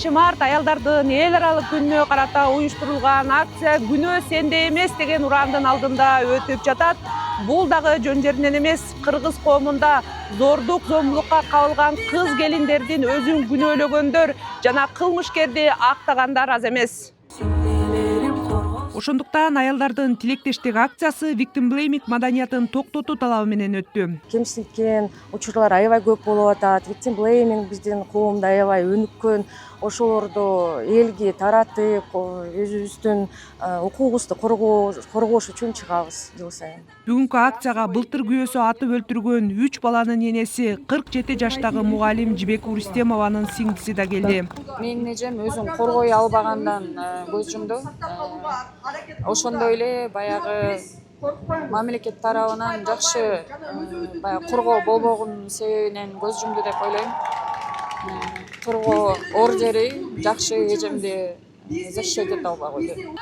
март аялдардын эл аралык күнүнө карата уюштурулган акция күнөө сенде эмес деген урандын алдында өтүп жатат. Бул дагы жөн жеринен эмес. Кыргыз коомунда зордук, зомбулукка кабылган кыз келиндердин өзүн күнөөлөгөндөр жана кылмышкерди актагандар аз эмес. Ошондуктан аялдардын тилектештик акциясы victim blaming маданиятын токтотуу талабы менен өттү. Кемсиздиккен учурлар аябай көп болуп атат. Victim blaming биздин коомдо аябай өнүккөн. Ошолорду элге таратып, өзүбүздүн укугубузду коргош үчүн чыгабыз жыл сайын. Бүгүнкү акцияга былтыр күйөөсү атып өлтүргөн 3 баланын энеси 47 жаштагы мугалим Жибек Уристемованын сиңдиси да келди. Менин эжем өзүн коргой албагандан көз жумду. Ошондой эле баягы мамлекет тарабынан жакшы баягы коргоо болбогон себебинен көз жумду деп ойлойм. Коргоо ордери жакшы эжемди защитить албай койду.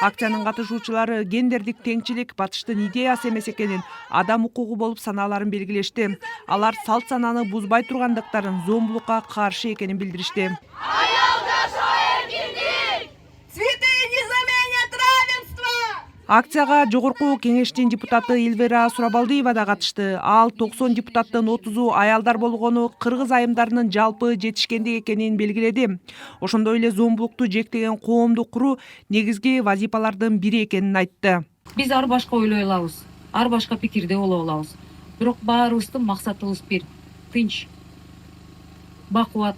Акциянын катышуучулары гендердик теңчилик батыштын идеясы эмес экенин, адам укугу болуп санааларын белгилешти. Алар салт сананы бузбай тургандыктарын, зомбулукка каршы экенин билдиришти. Акцияга жогорку кеңештин депутаты Эльвира Сурабалдиева да катышты. Ал 90 депутаттын 30-у аялдар болгону кыргыз айымдарынын жалпы жетишкендик экенин белгиледи. Ошондой эле зомбулукту жектеген коомду куруу негизги вазифалардын бири экенин айтты. Биз ар башка ойлой алабыз, ар башка пикирде боло алабыз. Бирок баарыбыздын максатыбыз бир: тынч, бакубат,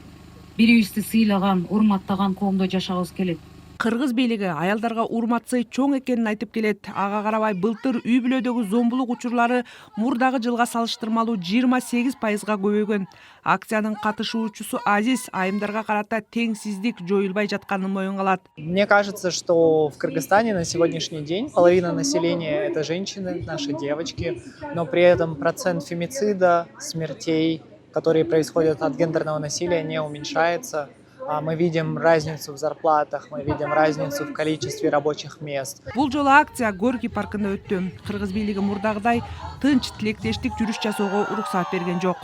бирибизди сыйлаган, урматтаган коомдо жашагыбыз келет. Кыргыз бийлиги аялдарга урматсы чоң экенин айтып келет. Ага карабай былтыр үй бүлөдөгү зомбулук учурлары мурдагы жылга салыштырмалуу 28%га көбөйгөн. Акциянын катышуучусу Азиз айымдарга карата теңсиздик жоюлбай жатканын моюнга алат. Мне кажется, что в Кыргызстане на сегодняшний день половина населения — это женщины, наши девочки, но при этом процент фемицида, смертей, которые происходят от гендерного насилия, не уменьшается. Мы видим разницу в зарплатах, мы видим разницу в количестве рабочих мест. Бул жолу акция Горький паркында өттү. Кыргыз бийлиги мурдагыдай тынч тилектештик жүрүш жасоого уруксат берген жок.